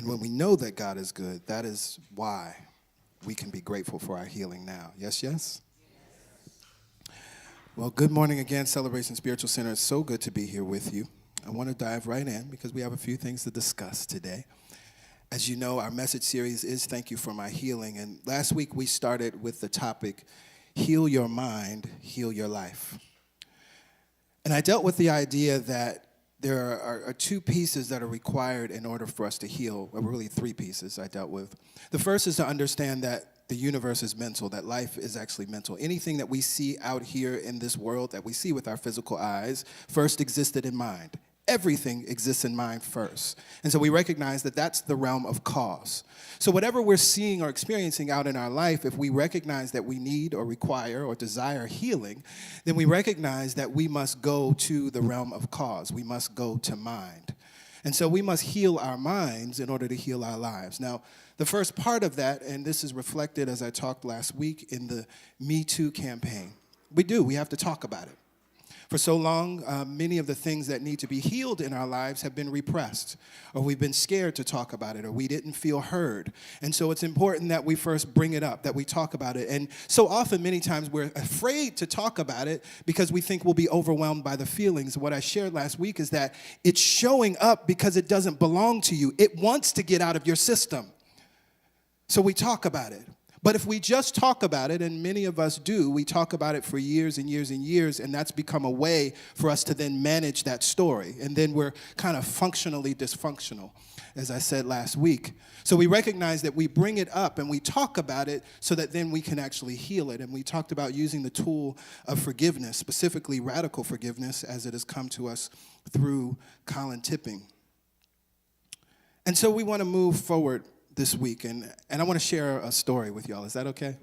And when we know that God is good, that is why we can be grateful for our healing now. Yes, yes? Well, good morning again, Celebration Spiritual Center. It's so good to be here with you. I want to dive right in because we have a few things to discuss today. As you know, our message series is Thank You for My Healing. And last week we started with the topic, Heal Your Mind, Heal Your Life. And I dealt with the idea that there are two pieces that are required in order for us to heal, or really three pieces I dealt with. The first is to understand that the universe is mental, that life is actually mental. Anything that we see out here in this world that we see with our physical eyes first existed in mind. Everything exists in mind first. And so we recognize that that's the realm of cause. So whatever we're seeing or experiencing out in our life, if we recognize that we need or require or desire healing, then we recognize that we must go to the realm of cause. We must go to mind. And so we must heal our minds in order to heal our lives. Now, the first part of that, and this is reflected as I talked last week in the Me Too campaign. We have to talk about it. For so long, many of the things that need to be healed in our lives have been repressed, or we've been scared to talk about it, or we didn't feel heard. And so it's important that we first bring it up, that we talk about it. And so often, many times, we're afraid to talk about it because we think we'll be overwhelmed by the feelings. What I shared last week is that it's showing up because it doesn't belong to you. It wants to get out of your system. So we talk about it. But if we just talk about it, and many of us do, we talk about it for years and years and years, and that's become a way for us to then manage that story. And then we're kind of functionally dysfunctional, as I said last week. So we recognize that we bring it up and we talk about it so that then we can actually heal it. And we talked about using the tool of forgiveness, specifically radical forgiveness, as it has come to us through Colin Tipping. And so we want to move forward this week, and I want to share a story with y'all. Is that okay?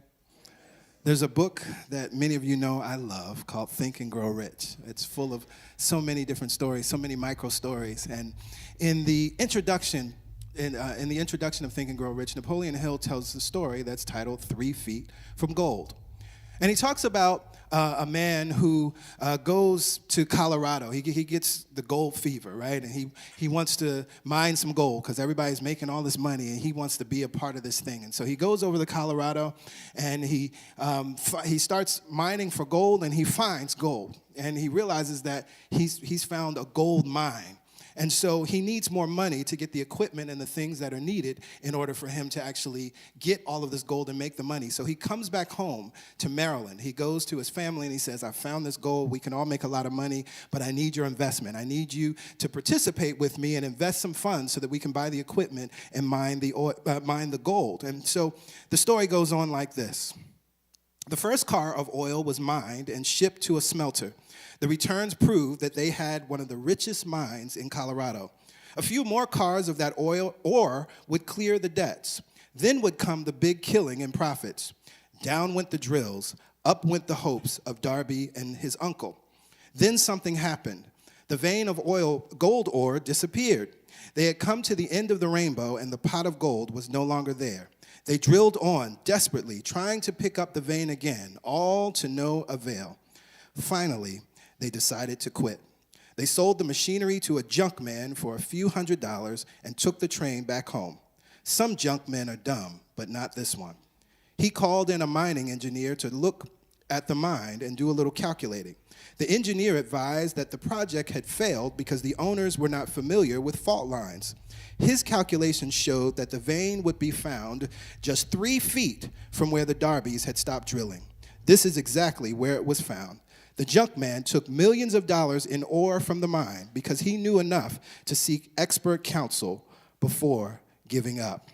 There's a book that many of you know I love called Think and Grow Rich. It's full of so many different stories, so many micro stories. And in the introduction, of Think and Grow Rich, Napoleon Hill tells the story that's titled 3 Feet from Gold. And he talks about a man who goes to Colorado. He gets the gold fever, right? And he wants to mine some gold because everybody's making all this money, and he wants to be a part of this thing. And so he goes over to Colorado, and he starts mining for gold, and he finds gold. And he realizes that he's found a gold mine. And so he needs more money to get the equipment and the things that are needed in order for him to actually get all of this gold and make the money. So he comes back home to Maryland. He goes to his family and he says, I found this gold. We can all make a lot of money, but I need your investment. I need you to participate with me and invest some funds so that we can buy the equipment and mine the gold. And so the story goes on like this. The first car of oil was mined and shipped to a smelter. The returns proved that they had one of the richest mines in Colorado. A few more cars of that oil ore would clear the debts. Then would come the big killing and profits. Down went the drills. Up went the hopes of Darby and his uncle. Then something happened. The vein of gold ore disappeared. They had come to the end of the rainbow, and the pot of gold was no longer there. They drilled on desperately, trying to pick up the vein again, all to no avail. Finally, they decided to quit. They sold the machinery to a junk man for a few $100s and took the train back home. Some junk men are dumb, but not this one. He called in a mining engineer to look at the mine and do a little calculating. The engineer advised that the project had failed because the owners were not familiar with fault lines. His calculations showed that the vein would be found just 3 feet from where the Darbys had stopped drilling. This is exactly where it was found. The junk man took millions of dollars in ore from the mine because he knew enough to seek expert counsel before giving up.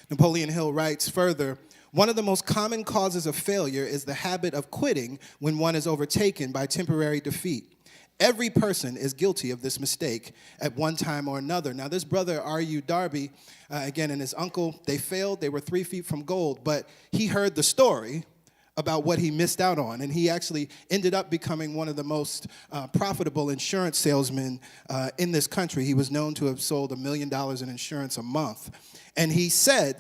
Napoleon Hill writes further, one of the most common causes of failure is the habit of quitting when one is overtaken by temporary defeat. Every person is guilty of this mistake at one time or another. Now, this brother, R.U. Darby, again, and his uncle, they failed. They were 3 feet from gold, but he heard the story about what he missed out on. And he actually ended up becoming one of the most profitable insurance salesmen in this country. He was known to have sold $1 million in insurance a month. And he said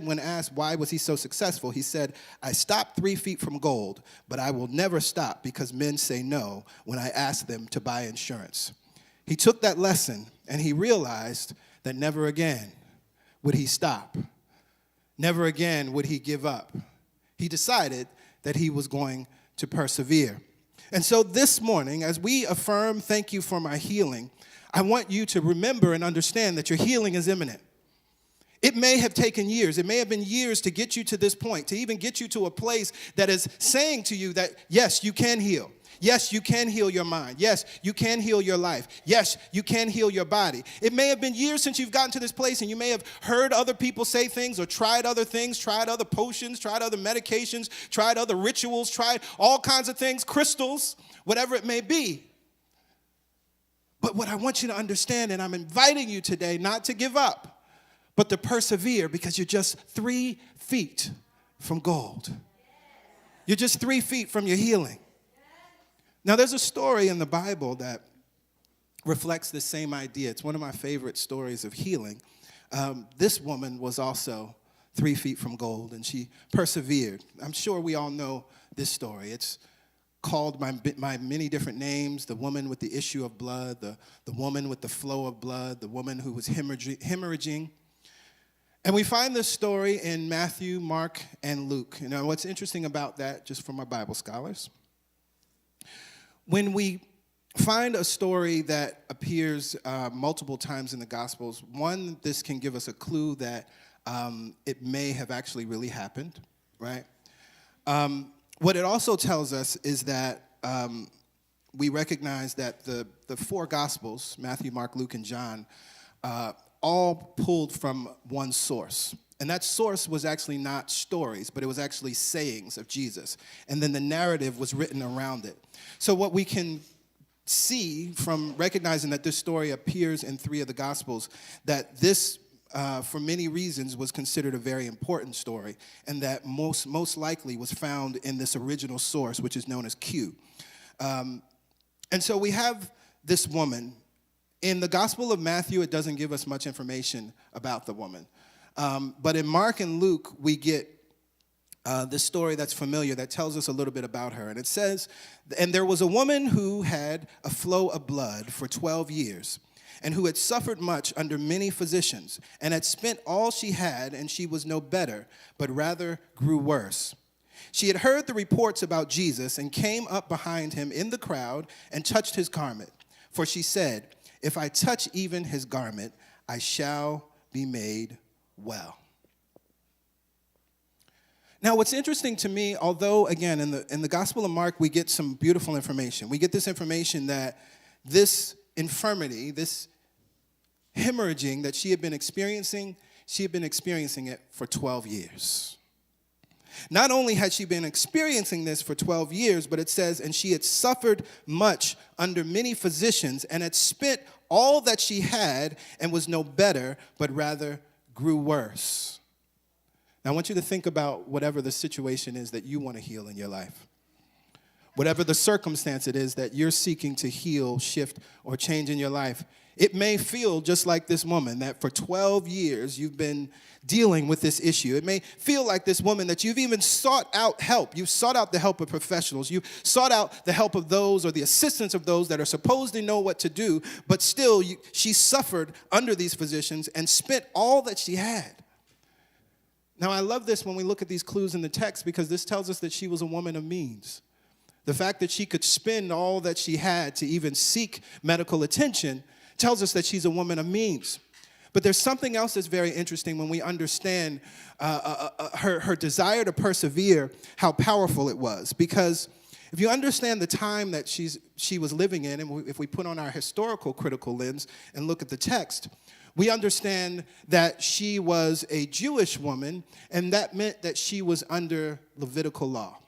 when asked why was he so successful, he said, I stopped 3 feet from gold, but I will never stop because men say no when I ask them to buy insurance. He took that lesson and he realized that never again would he stop. Never again would he give up. He decided that he was going to persevere. And so this morning, as we affirm, thank you for my healing, I want you to remember and understand that your healing is imminent. It may have taken years. It may have been years to get you to this point, to even get you to a place that is saying to you that, yes, you can heal. Yes, you can heal your mind. Yes, you can heal your life. Yes, you can heal your body. It may have been years since you've gotten to this place, and you may have heard other people say things or tried other things, tried other potions, tried other medications, tried other rituals, tried all kinds of things, crystals, whatever it may be. But what I want you to understand, and I'm inviting you today not to give up, but to persevere, because you're just 3 feet from gold. You're just 3 feet from your healing. Now, there's a story in the Bible that reflects the same idea. It's one of my favorite stories of healing. This woman was also 3 feet from gold, and she persevered. I'm sure we all know this story. It's called by many different names: the woman with the issue of blood, the woman with the flow of blood, the woman who was hemorrhaging. And we find this story in Matthew, Mark, and Luke. You know, what's interesting about that, just for my Bible scholars, when we find a story that appears multiple times in the Gospels, one, this can give us a clue that it may have actually really happened, right? What it also tells us is that we recognize that the 4 Gospels, Matthew, Mark, Luke, and John, all pulled from one source. And that source was actually not stories, but it was actually sayings of Jesus. And then the narrative was written around it. So what we can see from recognizing that this story appears in 3 of the Gospels, that this, for many reasons, was considered a very important story, and that most likely was found in this original source, which is known as Q. And so we have this woman. In the Gospel of Matthew, it doesn't give us much information about the woman. But in Mark and Luke, we get this story that's familiar that tells us a little bit about her. And it says, "And there was a woman who had a flow of blood for 12 years, and who had suffered much under many physicians, and had spent all she had, and she was no better, but rather grew worse. She had heard the reports about Jesus, and came up behind him in the crowd, and touched his garment. For she said, 'If I touch even his garment, I shall be made well.'" Now, what's interesting to me, although, again, in the Gospel of Mark, we get some beautiful information. We get this information that this infirmity, this hemorrhaging that she had been experiencing it for 12 years. Not only had she been experiencing this for 12 years, but it says, "And she had suffered much under many physicians, and had spent all that she had, and was no better, but rather grew worse." Now, I want you to think about whatever the situation is that you want to heal in your life. Whatever the circumstance it is that you're seeking to heal, shift, or change in your life. It may feel just like this woman, that for 12 years you've been dealing with this issue. It may feel like this woman that you've even sought out help. You've sought out the help of professionals. You've sought out the help of those or the assistance of those that are supposed to know what to do, but still she suffered under these physicians and spent all that she had. Now, I love this when we look at these clues in the text, because this tells us that she was a woman of means. The fact that she could spend all that she had to even seek medical attention tells us that she's a woman of means. But there's something else that's very interesting when we understand her desire to persevere, how powerful it was. Because if you understand the time that she was living in, and if we put on our historical critical lens and look at the text, we understand that she was a Jewish woman, and that meant that she was under Levitical law.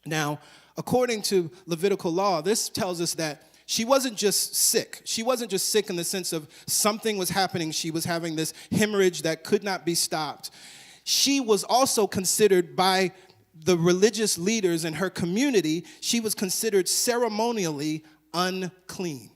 Now, according to Levitical law, this tells us that she wasn't just sick. She wasn't just sick in the sense of something was happening. She was having this hemorrhage that could not be stopped. She was also considered by the religious leaders in her community, she was considered ceremonially unclean.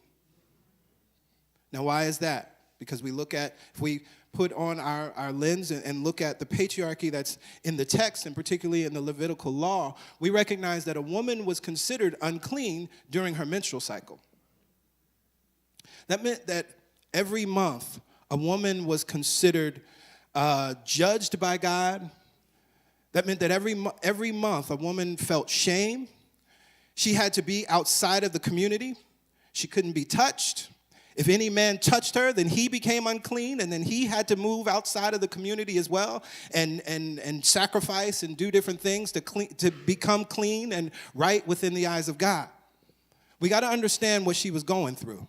Now, why is that? Because if we put on our lens and look at the patriarchy that's in the text, and particularly in the Levitical law, we recognize that a woman was considered unclean during her menstrual cycle. That meant that every month, A woman was considered judged by God. That meant that every month a woman felt shame. She had to be outside of the community. She couldn't be touched. If any man touched her, then he became unclean, and then he had to move outside of the community as well and sacrifice and do different things to become clean and right within the eyes of God. We got to understand what she was going through.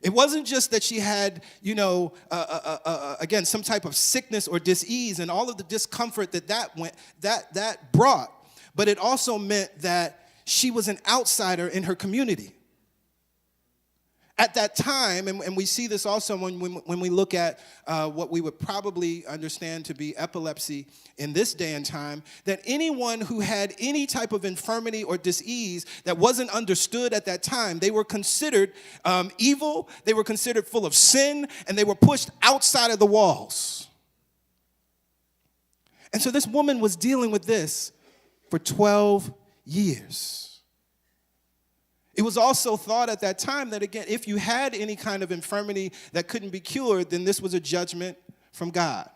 It wasn't just that she had, again, some type of sickness or dis-ease and all of the discomfort that brought, but it also meant that she was an outsider in her community. At that time, and we see this also when we look at what we would probably understand to be epilepsy in this day and time, that anyone who had any type of infirmity or dis-ease that wasn't understood at that time, they were considered evil, they were considered full of sin, and they were pushed outside of the walls. And so this woman was dealing with this for 12 years. It was also thought at that time that, again, if you had any kind of infirmity that couldn't be cured, then this was a judgment from God.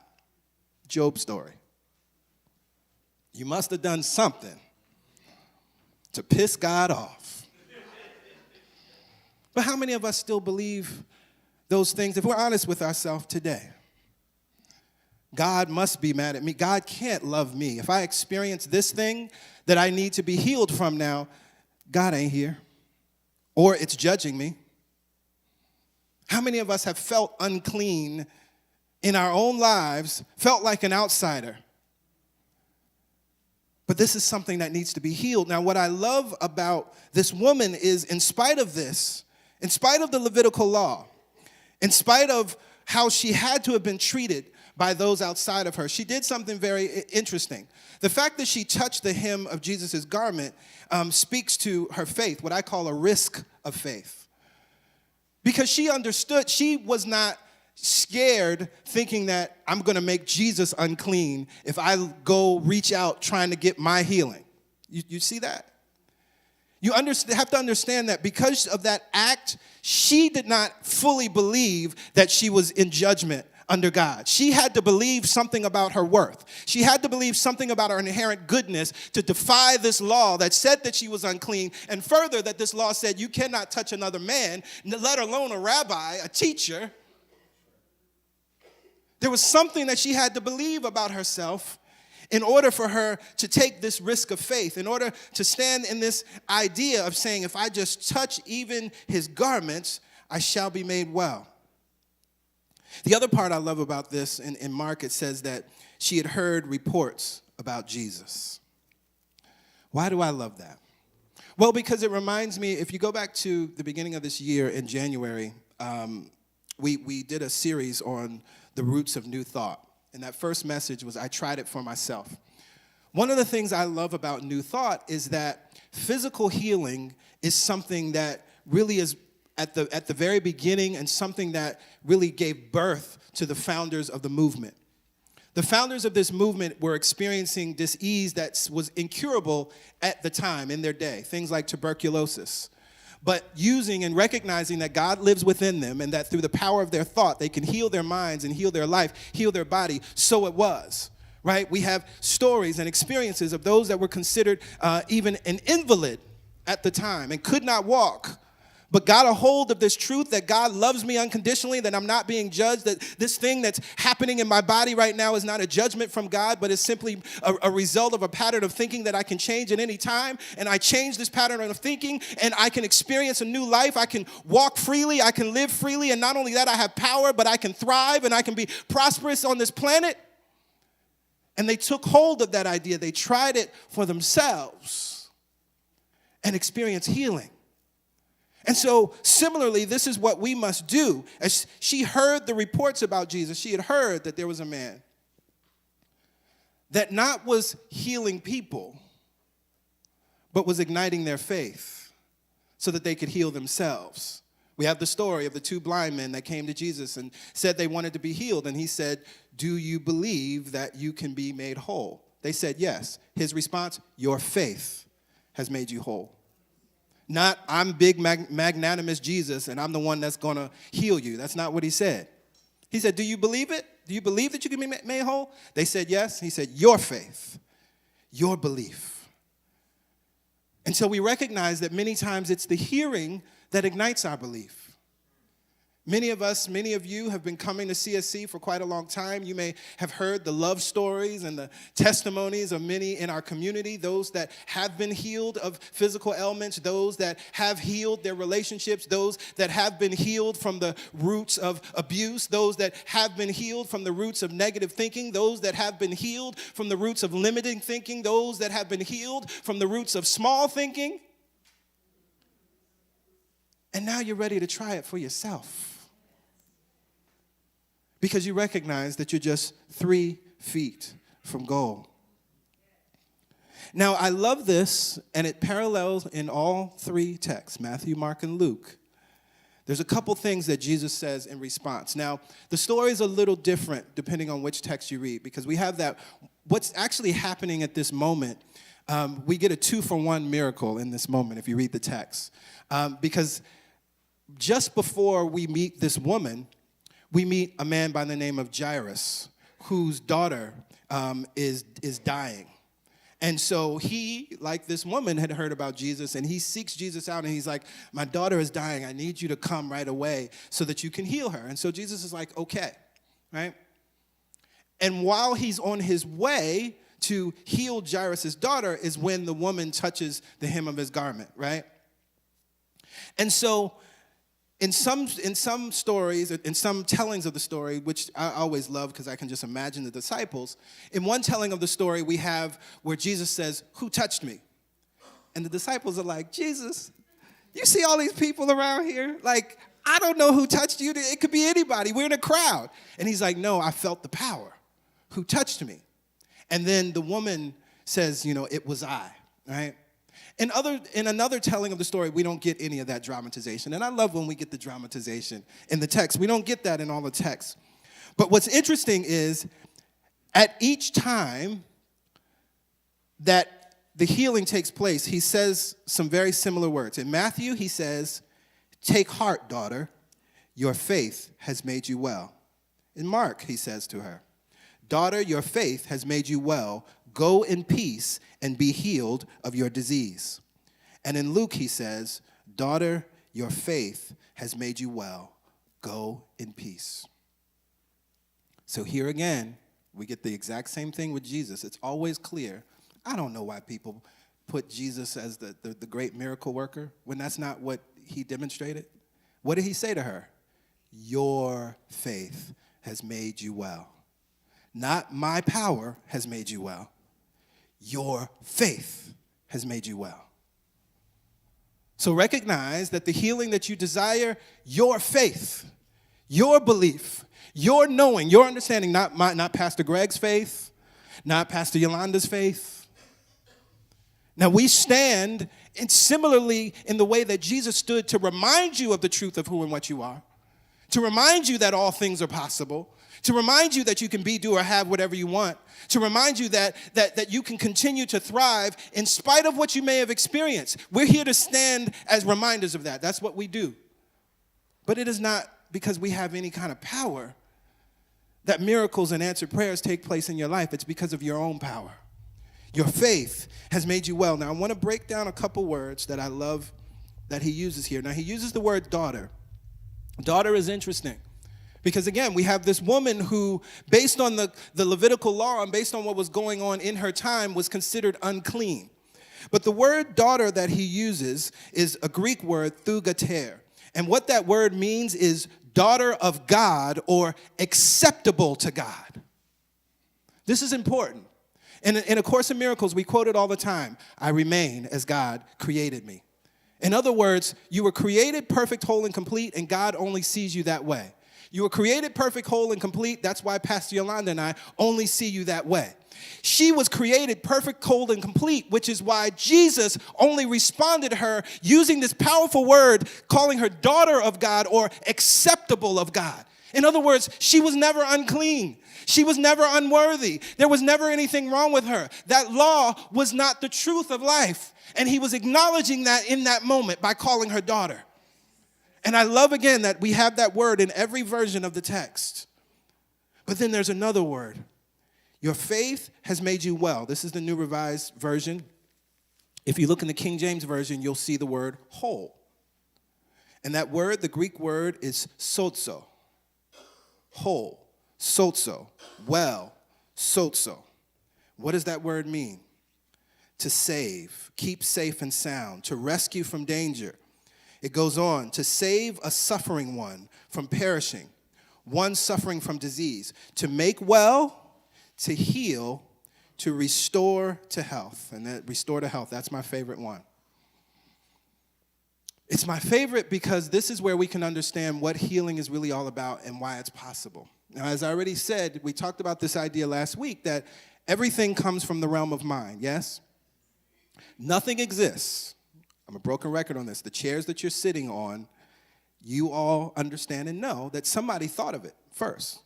Job's story. You must have done something to piss God off. But how many of us still believe those things? If we're honest with ourselves today, God must be mad at me. God can't love me. If I experience this thing that I need to be healed from now, God ain't here. Or it's judging me. How many of us have felt unclean in our own lives, felt like an outsider? But this is something that needs to be healed. Now, what I love about this woman is, in spite of this, in spite of the Levitical law, in spite of how she had to have been treated by those outside of her, she did something very interesting. The fact that she touched the hem of Jesus' garment speaks to her faith, what I call a risk of faith. Because she understood, she was not scared thinking that I'm going to make Jesus unclean if I go reach out trying to get my healing. You see that? You have to understand that because of that act, she did not fully believe that she was in judgment under God. She had to believe something about her worth. She had to believe something about her inherent goodness to defy this law that said that she was unclean, and further that this law said you cannot touch another man, let alone a rabbi, a teacher. There was something that she had to believe about herself in order for her to take this risk of faith, in order to stand in this idea of saying, if I just touch even his garments, I shall be made well. The other part I love about this, in Mark, it says that she had heard reports about Jesus. Why do I love that? Well, because it reminds me, if you go back to the beginning of this year in January, we did a series on the roots of new thought. And that first message was, I tried it for myself. One of the things I love about new thought is that physical healing is something that really is at the very beginning and something that really gave birth to the founders of the movement. The founders of this movement were experiencing dis-ease that was incurable at the time in their day, things like tuberculosis. But using and recognizing that God lives within them and that through the power of their thought, they can heal their minds and heal their life, heal their body, so it was, right? We have stories and experiences of those that were considered even an invalid at the time and could not walk, but got a hold of this truth that God loves me unconditionally, that I'm not being judged, that this thing that's happening in my body right now is not a judgment from God, but is simply a result of a pattern of thinking that I can change at any time. And I change this pattern of thinking, and I can experience a new life. I can walk freely. I can live freely. And not only that, I have power, but I can thrive, and I can be prosperous on this planet. And they took hold of that idea. They tried it for themselves and experienced healing. And so, similarly, this is what we must do. As she heard the reports about Jesus, she had heard that there was a man that not was healing people, but was igniting their faith so that they could heal themselves. We have the story of the two blind men that came to Jesus and said they wanted to be healed. And he said, do you believe that you can be made whole? They said, yes. His response, your faith has made you whole. Not, I'm big magnanimous Jesus and I'm the one that's going to heal you. That's not what he said. He said, do you believe it? Do you believe that you can be made whole? They said yes. He said, your faith, your belief. And so we recognize that many times it's the hearing that ignites our belief. Many of you have been coming to CSC for quite a long time. You may have heard the love stories and the testimonies of many in our community, those that have been healed of physical ailments, those that have healed their relationships, those that have been healed from the roots of abuse, those that have been healed from the roots of negative thinking, those that have been healed from the roots of limiting thinking, those that have been healed from the roots of small thinking. And now you're ready to try it for yourself. Because you recognize that you're just 3 feet from goal. Now, I love this, and it parallels in all 3 texts, Matthew, Mark, and Luke. There's a couple things that Jesus says in response. Now, the story is a little different depending on which text you read, because we have that, what's actually happening at this moment, we get a 2-for-1 miracle in this moment if you read the text. Because just before we meet this woman, we meet a man by the name of Jairus, whose daughter is dying. And so he, like this woman, had heard about Jesus, and he seeks Jesus out, and he's like, my daughter is dying. I need you to come right away so that you can heal her. And so Jesus is like, okay, right? And while he's on his way to heal Jairus' daughter is when the woman touches the hem of his garment, right? And so in some stories, in some tellings of the story, which I always love because I can just imagine the disciples, in one telling of the story we have where Jesus says, who touched me? And the disciples are like, Jesus, you see all these people around here? Like, I don't know who touched you. It could be anybody. We're in a crowd. And he's like, no, I felt the power. Who touched me? And then the woman says, it was I, right? In another telling of the story, we don't get any of that dramatization. And I love when we get the dramatization in the text. We don't get that in all the texts. But what's interesting is at each time that the healing takes place, he says some very similar words. In Matthew, he says, take heart, daughter. Your faith has made you well. In Mark, he says to her, daughter, your faith has made you well. Go in peace and be healed of your disease. And in Luke, he says, daughter, your faith has made you well. Go in peace. So here again, we get the exact same thing with Jesus. It's always clear. I don't know why people put Jesus as the great miracle worker when that's not what he demonstrated. What did he say to her? Your faith has made you well. Not my power has made you well. Your faith has made you well. So recognize that the healing that you desire, your faith, your belief, your knowing, your understanding, not Pastor Greg's faith, not Pastor Yolanda's faith. Now we stand similarly in the way that Jesus stood to remind you of the truth of who and what you are, to remind you that all things are possible, to remind you that you can be, do, or have whatever you want, to remind you that you can continue to thrive in spite of what you may have experienced. We're here to stand as reminders of that. That's what we do. But it is not because we have any kind of power that miracles and answered prayers take place in your life. It's because of your own power. Your faith has made you well. Now, I want to break down a couple words that I love that he uses here. Now, he uses the word daughter. Daughter is interesting. Because again, we have this woman who, based on the Levitical law and based on what was going on in her time, was considered unclean. But the word daughter that he uses is a Greek word, thugater. And what that word means is daughter of God or acceptable to God. This is important. In A Course in Miracles, we quote it all the time. I remain as God created me. In other words, you were created perfect, whole, and complete, and God only sees you that way. You were created perfect, whole, and complete. That's why Pastor Yolanda and I only see you that way. She was created perfect, whole, and complete, which is why Jesus only responded to her using this powerful word, calling her daughter of God or acceptable of God. In other words, she was never unclean. She was never unworthy. There was never anything wrong with her. That law was not the truth of life. And he was acknowledging that in that moment by calling her daughter. And I love, again, that we have that word in every version of the text. But then there's another word. Your faith has made you well. This is the New Revised Version. If you look in the King James Version, you'll see the word whole. And that word, the Greek word, is sozo. Whole, sozo, well, sozo. What does that word mean? To save, keep safe and sound, to rescue from danger. It goes on, to save a suffering one from perishing, one suffering from disease, to make well, to heal, to restore to health. And that restore to health, that's my favorite one. It's my favorite because this is where we can understand what healing is really all about and why it's possible. Now, as I already said, we talked about this idea last week that everything comes from the realm of mind, yes? Nothing exists. I'm a broken record on this. The chairs that you're sitting on, you all understand and know that somebody thought of it first.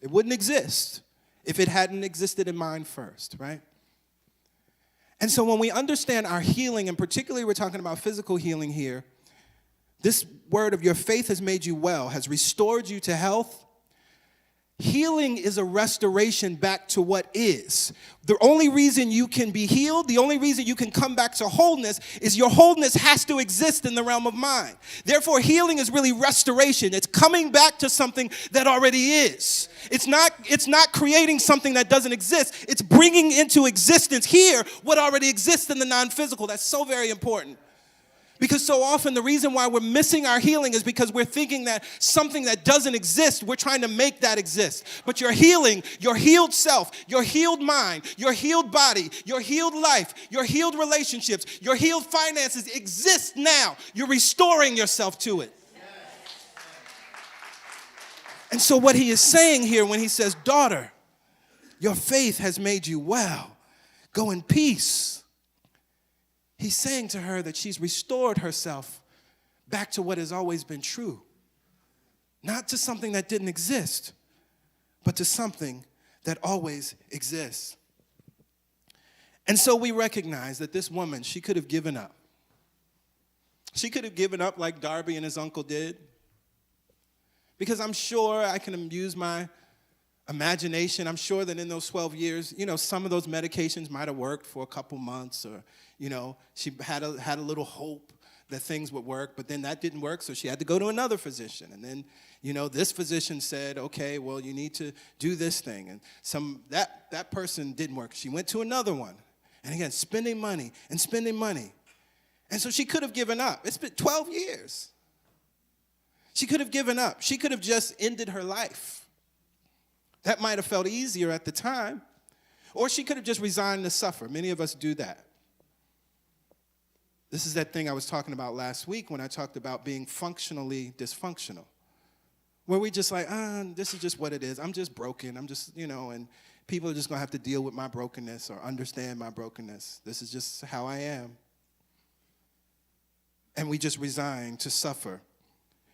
It wouldn't exist if it hadn't existed in mind first, right? And so when we understand our healing, and particularly we're talking about physical healing here, this word of your faith has made you well, has restored you to health. Healing is a restoration back to what is. The only reason you can be healed, the only reason you can come back to wholeness is your wholeness has to exist in the realm of mind. Therefore, healing is really restoration. It's coming back to something that already is. It's not creating something that doesn't exist. It's bringing into existence here what already exists in the non-physical. That's so very important. Because so often the reason why we're missing our healing is because we're thinking that something that doesn't exist, we're trying to make that exist. But your healing, your healed self, your healed mind, your healed body, your healed life, your healed relationships, your healed finances exist now. You're restoring yourself to it. And so what he is saying here when he says, daughter, your faith has made you well. Go in peace. He's saying to her that she's restored herself back to what has always been true. Not to something that didn't exist, but to something that always exists. And so we recognize that this woman, she could have given up. She could have given up like Darby and his uncle did. Because I'm sure I can use my imagination. I'm sure that in those 12 years, some of those medications might have worked for a couple months, or, she had a little hope that things would work, but then that didn't work, so she had to go to another physician. And then, this physician said, okay, well, you need to do this thing. And that person didn't work. She went to another one. And again, spending money. And so she could have given up. It's been 12 years. She could have given up. She could have just ended her life. That might have felt easier at the time. Or she could have just resigned to suffer. Many of us do that. This is that thing I was talking about last week when I talked about being functionally dysfunctional. Where we just like, this is just what it is. I'm just broken. I'm just, and people are just going to have to deal with my brokenness or understand my brokenness. This is just how I am. And we just resign to suffer.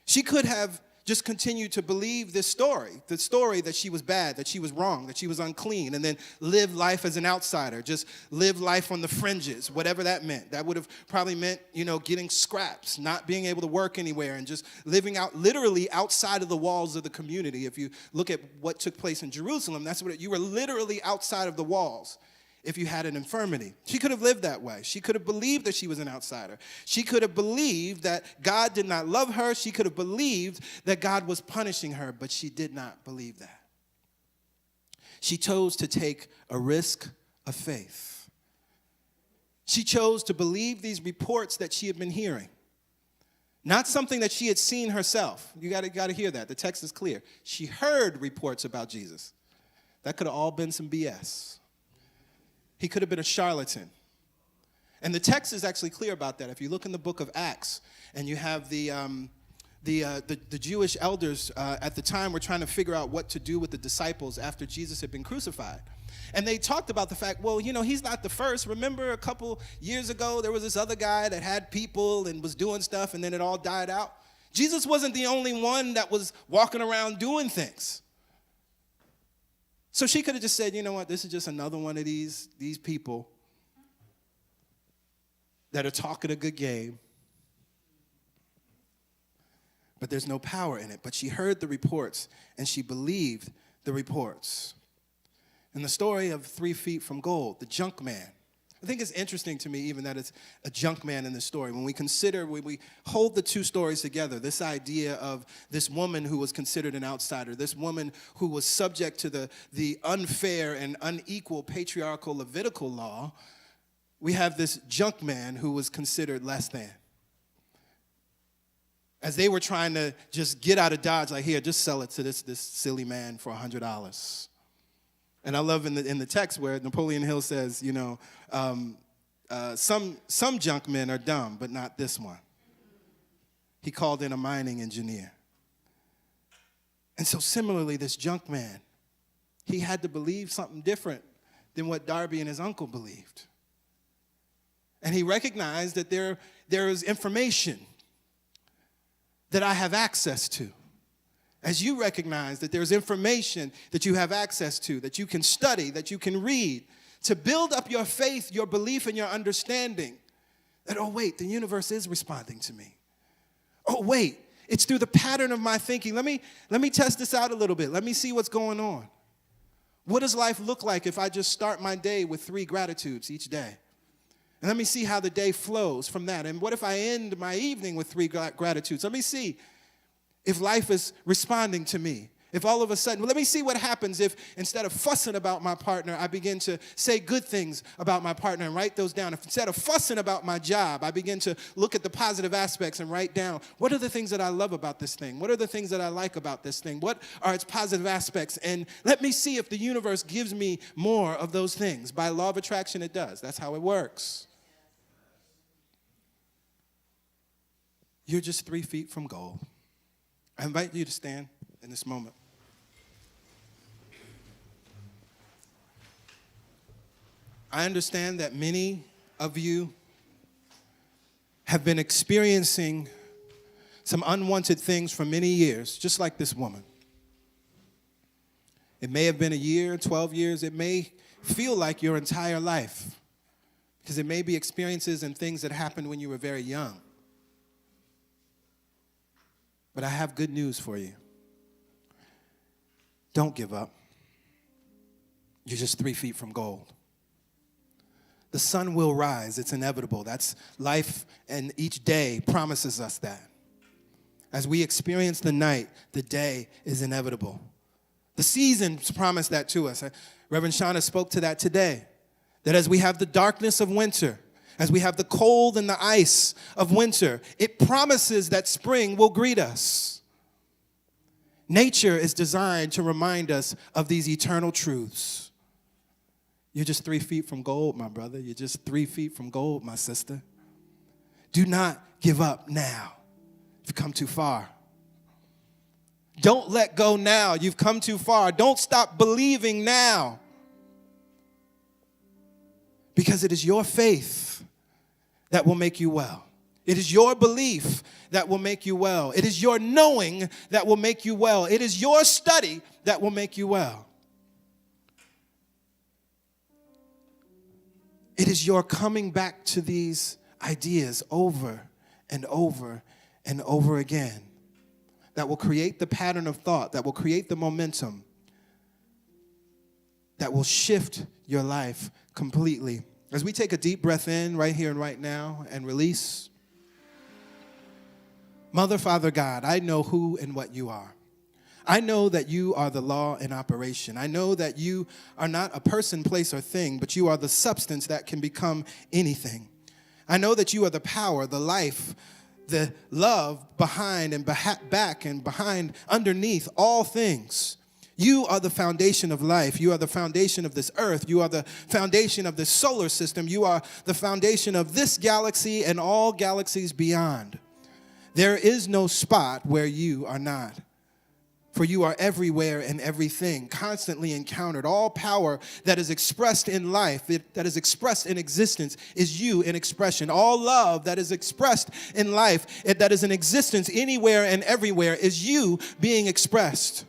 She could have just continued to believe this story, the story that she was bad, that she was wrong, that she was unclean, and then live life as an outsider, just live life on the fringes, whatever that meant. That would have probably meant, getting scraps, not being able to work anywhere, and just living out literally outside of the walls of the community. If you look at what took place in Jerusalem, that's what you were literally outside of the walls. If you had an infirmity. She could have lived that way. She could have believed that she was an outsider. She could have believed that God did not love her. She could have believed that God was punishing her, but she did not believe that. She chose to take a risk of faith. She chose to believe these reports that she had been hearing. Not something that she had seen herself. You got to hear that. The text is clear. She heard reports about Jesus. That could have all been some BS. He could have been a charlatan. And the text is actually clear about that. If you look in the book of Acts, and you have the Jewish elders at the time were trying to figure out what to do with the disciples after Jesus had been crucified. And they talked about the fact, well, he's not the first. Remember a couple years ago, there was this other guy that had people and was doing stuff, and then it all died out. Jesus wasn't the only one that was walking around doing things. So she could have just said, you know what, this is just another one of these people that are talking a good game, but there's no power in it. But she heard the reports, and she believed the reports. And the story of 3 feet from gold, the junk man. I think it's interesting to me even that it's a junk man in the story. When we hold the two stories together, this idea of this woman who was considered an outsider, this woman who was subject to the unfair and unequal patriarchal Levitical law, we have this junk man who was considered less than. As they were trying to just get out of Dodge, like, here, just sell it to this silly man for $100. And I love in the text where Napoleon Hill says, some junk men are dumb, but not this one. He called in a mining engineer. And so similarly, this junk man, he had to believe something different than what Darby and his uncle believed. And he recognized that there is information that I have access to. As you recognize that there's information that you have access to, that you can study, that you can read, to build up your faith, your belief, and your understanding that, oh, wait, the universe is responding to me. Oh, wait, it's through the pattern of my thinking. Let me test this out a little bit. Let me see what's going on. What does life look like if I just start my day with 3 gratitudes each day? And let me see how the day flows from that. And what if I end my evening with 3 gratitudes? Let me see if life is responding to me. If all of a sudden, let me see what happens if instead of fussing about my partner, I begin to say good things about my partner and write those down. If instead of fussing about my job, I begin to look at the positive aspects and write down, what are the things that I love about this thing? What are the things that I like about this thing? What are its positive aspects? And let me see if the universe gives me more of those things. By law of attraction, it does. That's how it works. You're just 3 feet from gold. I invite you to stand in this moment. I understand that many of you have been experiencing some unwanted things for many years, just like this woman. It may have been a year, 12 years. It may feel like your entire life, because it may be experiences and things that happened when you were very young. But I have good news for you. Don't give up. You're just 3 feet from gold. The sun will rise. It's inevitable. That's life, and each day promises us that. As we experience the night, the day is inevitable. The seasons promise that to us. Reverend Shauna spoke to that today, that as we have the darkness of winter, as we have the cold and the ice of winter, it promises that spring will greet us. Nature is designed to remind us of these eternal truths. You're just 3 feet from gold, my brother. You're just 3 feet from gold, my sister. Do not give up now. You've come too far. Don't let go now. You've come too far. Don't stop believing now. Because it is your faith that will make you well. It is your belief that will make you well. It is your knowing that will make you well. It is your study that will make you well. It is your coming back to these ideas over and over and over again that will create the pattern of thought, that will create the momentum, that will shift your life completely. As we take a deep breath in right here and right now and release. Mother, Father, God, I know who and what you are. I know that you are the law in operation. I know that you are not a person, place, or thing, but you are the substance that can become anything. I know that you are the power, the life, the love behind and back and behind, underneath all things. You are the foundation of life. You are the foundation of this earth. You are the foundation of this solar system. You are the foundation of this galaxy and all galaxies beyond. There is no spot where you are not. For you are everywhere and everything, constantly encountered. All power that is expressed in life, that is expressed in existence, is you in expression. All love that is expressed in life, that is in existence anywhere and everywhere, is you being expressed.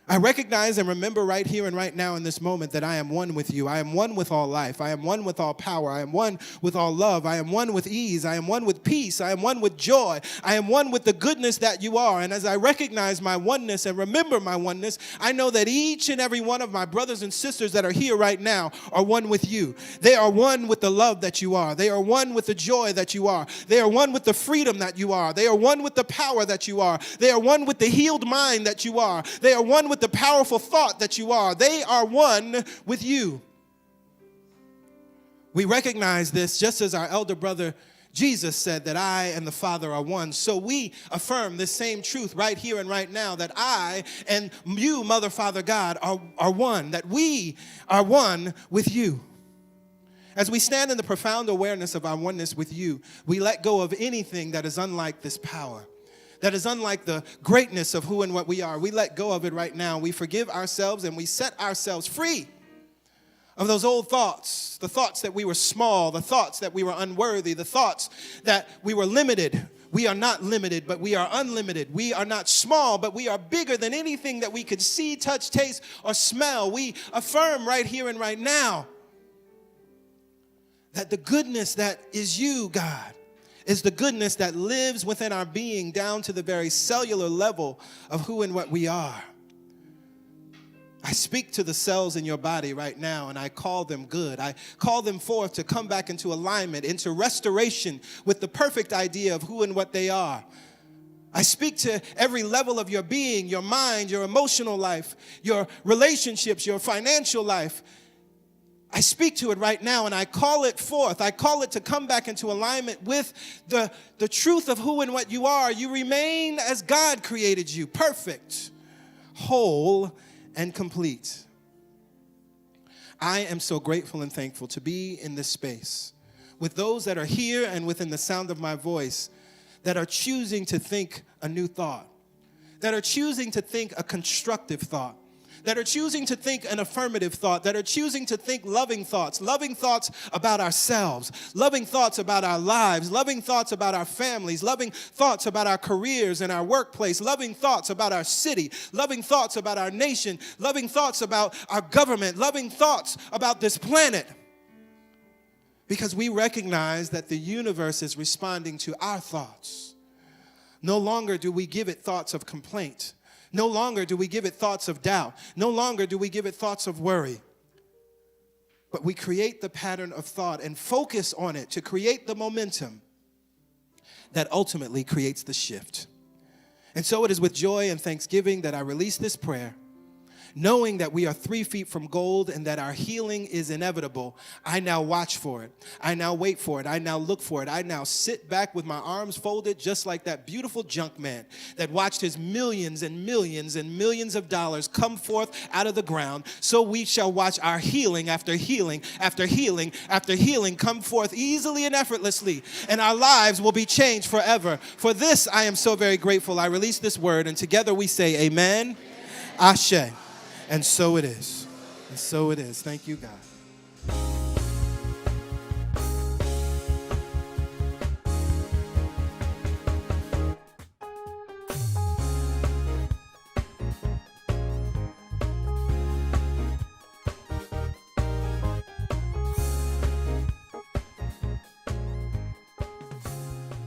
I recognize and remember right here and right now in this moment that I am one with you. I am one with all life. I am one with all power. I am one with all love. I am one with ease. I am one with peace. I am one with joy. I am one with the goodness that you are. And as I recognize my oneness and remember my oneness, I know that each and every one of my brothers and sisters that are here right now are one with you. They are one with the love that you are. They are one with the joy that you are. They are one with the freedom that you are. They are one with the power that you are. They are one with the healed mind that you are. They are one with the powerful thought that you are. They are one with you. We recognize this just as our elder brother Jesus said that I and the Father are one. So we affirm this same truth right here and right now, that I and you, Mother, Father, God, are one, that we are one with you. As we stand in the profound awareness of our oneness with you, we let go of anything that is unlike this power, that is unlike the greatness of who and what we are. We let go of it right now. We forgive ourselves and we set ourselves free of those old thoughts, the thoughts that we were small, the thoughts that we were unworthy, the thoughts that we were limited. We are not limited, but we are unlimited. We are not small, but we are bigger than anything that we could see, touch, taste, or smell. We affirm right here and right now that the goodness that is you, God, is the goodness that lives within our being down to the very cellular level of who and what we are. I speak to the cells in your body right now, and I call them good. I call them forth to come back into alignment, into restoration with the perfect idea of who and what they are. I speak to every level of your being, your mind, your emotional life, your relationships, your financial life. I speak to it right now, and I call it forth. I call it to come back into alignment with the truth of who and what you are. You remain as God created you, perfect, whole, and complete. I am so grateful and thankful to be in this space with those that are here and within the sound of my voice that are choosing to think a new thought, that are choosing to think a constructive thought, that are choosing to think an affirmative thought, that are choosing to think loving thoughts about ourselves, loving thoughts about our lives, loving thoughts about our families, loving thoughts about our careers and our workplace, loving thoughts about our city, loving thoughts about our nation, loving thoughts about our government, loving thoughts about this planet. Because we recognize that the universe is responding to our thoughts. No longer do we give it thoughts of complaint. No longer do we give it thoughts of doubt. No longer do we give it thoughts of worry. But we create the pattern of thought and focus on it to create the momentum that ultimately creates the shift. And so it is with joy and thanksgiving that I release this prayer, knowing that we are 3 feet from gold and that our healing is inevitable. I now watch for it. I now wait for it. I now look for it. I now sit back with my arms folded, just like that beautiful junk man that watched his millions and millions and millions of dollars come forth out of the ground. So we shall watch our healing after healing after healing after healing come forth easily and effortlessly, and our lives will be changed forever. For this, I am so very grateful. I release this word, and together we say amen, ashe. And so it is. And so it is. Thank you, God.